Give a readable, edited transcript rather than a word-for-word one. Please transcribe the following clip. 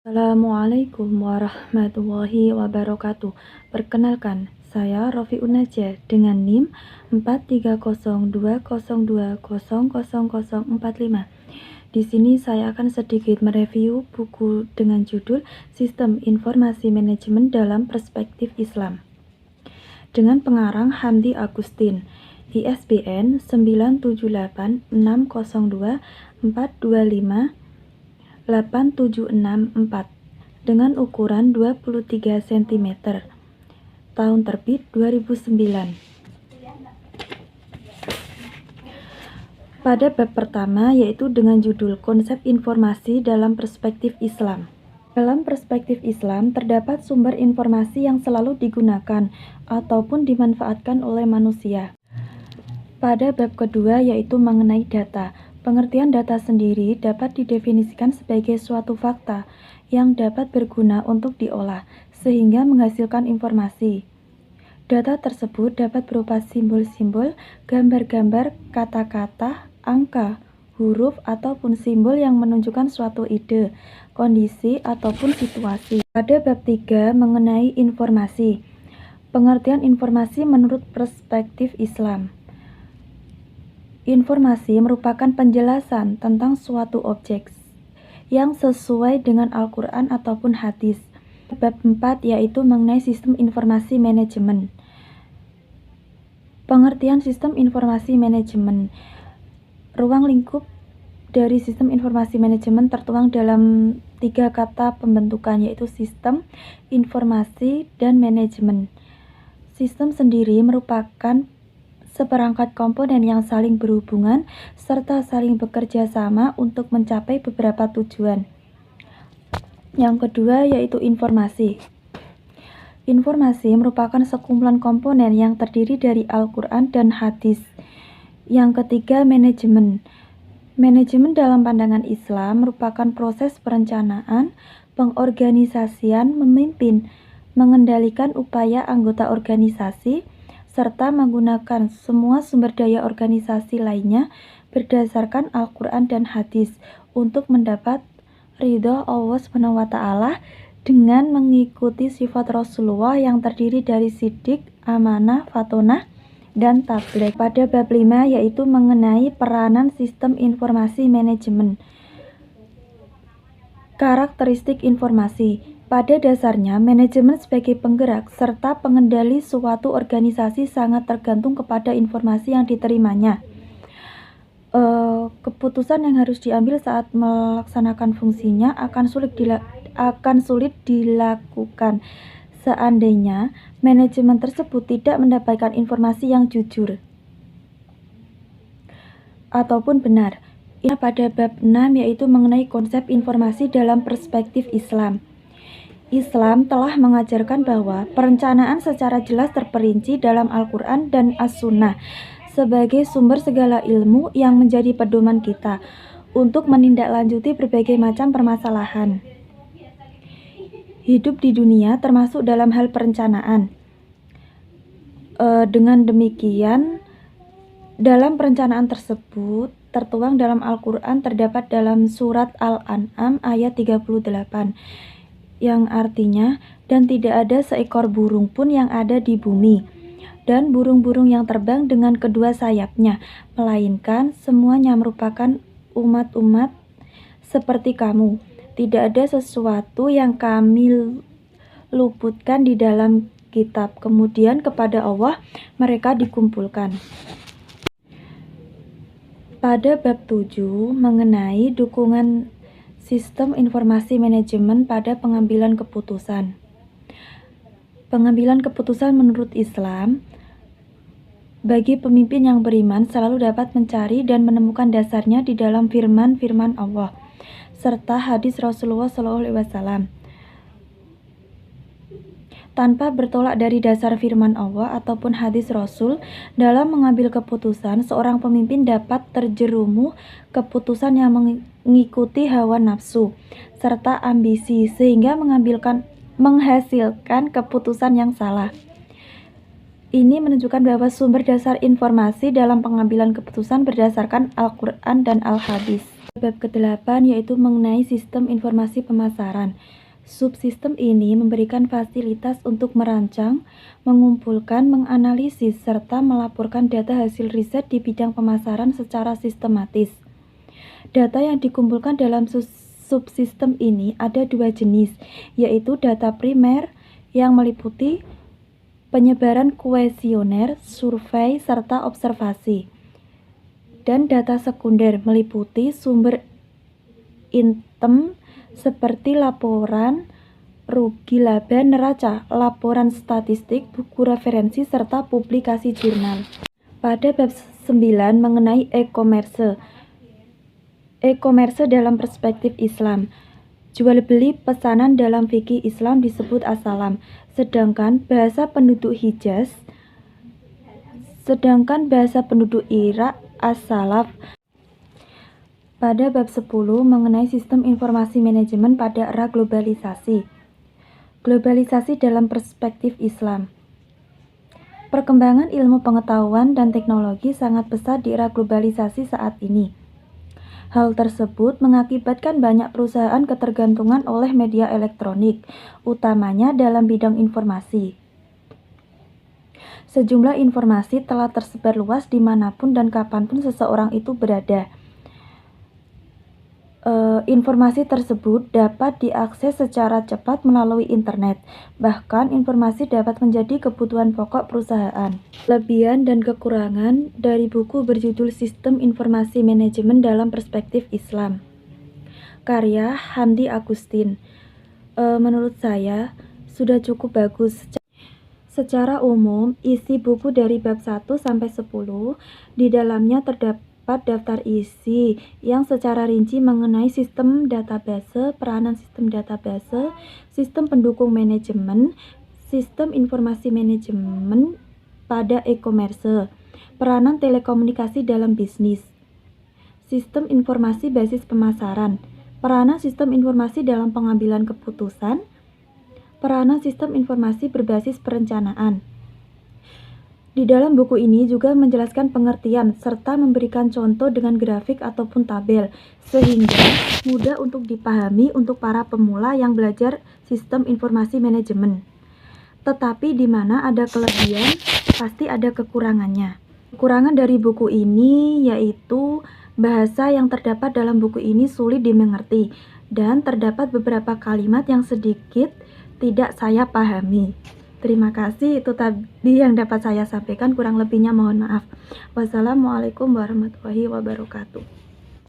Assalamualaikum warahmatullahi wabarakatuh. Perkenalkan, saya Rofiun Najah dengan NIM 430202000045. Di sini saya akan sedikit mereview buku dengan judul Sistem Informasi Manajemen dalam Perspektif Islam dengan pengarang Hamdi Agustin, ISBN 9786254 dengan ukuran 23 cm. Tahun terbit 2009. Pada bab pertama yaitu dengan judul Konsep Informasi dalam Perspektif Islam. Dalam perspektif Islam, terdapat sumber informasi yang selalu digunakan ataupun dimanfaatkan oleh manusia. Pada bab kedua yaitu mengenai data. Pengertian data sendiri dapat didefinisikan sebagai suatu fakta yang dapat berguna untuk diolah, sehingga menghasilkan informasi. Data tersebut dapat berupa simbol-simbol, gambar-gambar, kata-kata, angka, huruf, ataupun simbol yang menunjukkan suatu ide, kondisi, ataupun situasi. Pada bab 3 mengenai informasi. Pengertian informasi menurut perspektif Islam. Informasi merupakan penjelasan tentang suatu objek yang sesuai dengan Al-Quran ataupun hadis. Bab 4 yaitu mengenai sistem informasi manajemen. Pengertian sistem informasi manajemen. Ruang lingkup dari sistem informasi manajemen tertuang dalam 3 kata pembentukan yaitu sistem, informasi, dan manajemen. Sistem sendiri merupakan seperangkat komponen yang saling berhubungan serta saling bekerja sama untuk mencapai beberapa tujuan. Yang kedua yaitu informasi. Informasi merupakan sekumpulan komponen yang terdiri dari Al-Quran dan hadis. Yang ketiga manajemen. Manajemen dalam pandangan Islam merupakan proses perencanaan, pengorganisasian, memimpin, mengendalikan upaya anggota organisasi, serta menggunakan semua sumber daya organisasi lainnya berdasarkan Al-Quran dan hadis untuk mendapat ridho Allah SWT dengan mengikuti sifat Rasulullah yang terdiri dari sidik, amanah, fatonah, dan tabligh. Pada bab 5 yaitu mengenai peranan sistem informasi manajemen. Karakteristik informasi. Pada dasarnya, manajemen sebagai penggerak serta pengendali suatu organisasi sangat tergantung kepada informasi yang diterimanya. Keputusan yang harus diambil saat melaksanakan fungsinya akan sulit dilakukan seandainya manajemen tersebut tidak mendapatkan informasi yang jujur ataupun benar. Ini pada bab 6 yaitu mengenai konsep informasi dalam perspektif Islam. Islam telah mengajarkan bahwa perencanaan secara jelas terperinci dalam Al-Quran dan As-Sunnah sebagai sumber segala ilmu yang menjadi pedoman kita untuk menindaklanjuti berbagai macam permasalahan hidup di dunia termasuk dalam hal perencanaan. Dengan demikian, dalam perencanaan tersebut tertuang dalam Al-Quran terdapat dalam surat Al-An'am ayat 38. Yang artinya, dan tidak ada seekor burung pun yang ada di bumi, dan burung-burung yang terbang dengan kedua sayapnya, melainkan semuanya merupakan umat-umat seperti kamu. Tidak ada sesuatu yang kami luputkan di dalam kitab. Kemudian kepada Allah mereka dikumpulkan. Pada bab 7 mengenai dukungan sistem informasi manajemen pada pengambilan keputusan. Pengambilan keputusan menurut Islam bagi pemimpin yang beriman selalu dapat mencari dan menemukan dasarnya di dalam firman-firman Allah serta hadis Rasulullah SAW. Tanpa bertolak dari dasar firman Allah ataupun hadis Rasul, dalam mengambil keputusan, seorang pemimpin dapat terjerumus keputusan yang mengikuti hawa nafsu serta ambisi sehingga menghasilkan keputusan yang salah. Ini menunjukkan bahwa sumber dasar informasi dalam pengambilan keputusan berdasarkan Al-Quran dan Al-Hadis. Bab ke-8 yaitu mengenai sistem informasi pemasaran. Subsistem ini memberikan fasilitas untuk merancang, mengumpulkan, menganalisis, serta melaporkan data hasil riset di bidang pemasaran secara sistematis. Data yang dikumpulkan dalam subsistem ini ada dua jenis, yaitu data primer yang meliputi penyebaran kuesioner, survei, serta observasi, dan data sekunder meliputi sumber intem seperti laporan rugi laba neraca, laporan statistik, buku referensi, serta publikasi jurnal. Pada bab 9 mengenai e-commerce. E-commerce dalam perspektif Islam. Jual beli pesanan dalam fikih Islam disebut as-salam, sedangkan bahasa penduduk Irak as-salaf. Pada bab 10 mengenai sistem informasi manajemen pada era globalisasi. Globalisasi dalam perspektif Islam. Perkembangan ilmu pengetahuan dan teknologi sangat pesat di era globalisasi saat ini. Hal tersebut mengakibatkan banyak perusahaan ketergantungan oleh media elektronik, utamanya dalam bidang informasi. Sejumlah informasi telah tersebar luas dimanapun dan kapanpun seseorang itu berada. Informasi tersebut dapat diakses secara cepat melalui internet. Bahkan informasi dapat menjadi kebutuhan pokok perusahaan. Kelebihan dan kekurangan dari buku berjudul Sistem Informasi Manajemen dalam Perspektif Islam, karya Hamdi Agustin. Menurut saya sudah cukup bagus. Secara umum, isi buku dari bab 1 sampai 10 di dalamnya terdapat daftar isi yang secara rinci mengenai sistem database, peranan sistem database, sistem pendukung manajemen, sistem informasi manajemen pada e-commerce, peranan telekomunikasi dalam bisnis, sistem informasi basis pemasaran, peranan sistem informasi dalam pengambilan keputusan, peranan sistem informasi berbasis perencanaan. Di dalam buku ini juga menjelaskan pengertian serta memberikan contoh dengan grafik ataupun tabel, sehingga mudah untuk dipahami untuk para pemula yang belajar sistem informasi manajemen. Tetapi di mana ada kelebihan, pasti ada kekurangannya. Kekurangan dari buku ini yaitu bahasa yang terdapat dalam buku ini sulit dimengerti, dan terdapat beberapa kalimat yang sedikit tidak saya pahami. Terima kasih, itu tadi yang dapat saya sampaikan, kurang lebihnya mohon maaf. Wassalamualaikum warahmatullahi wabarakatuh.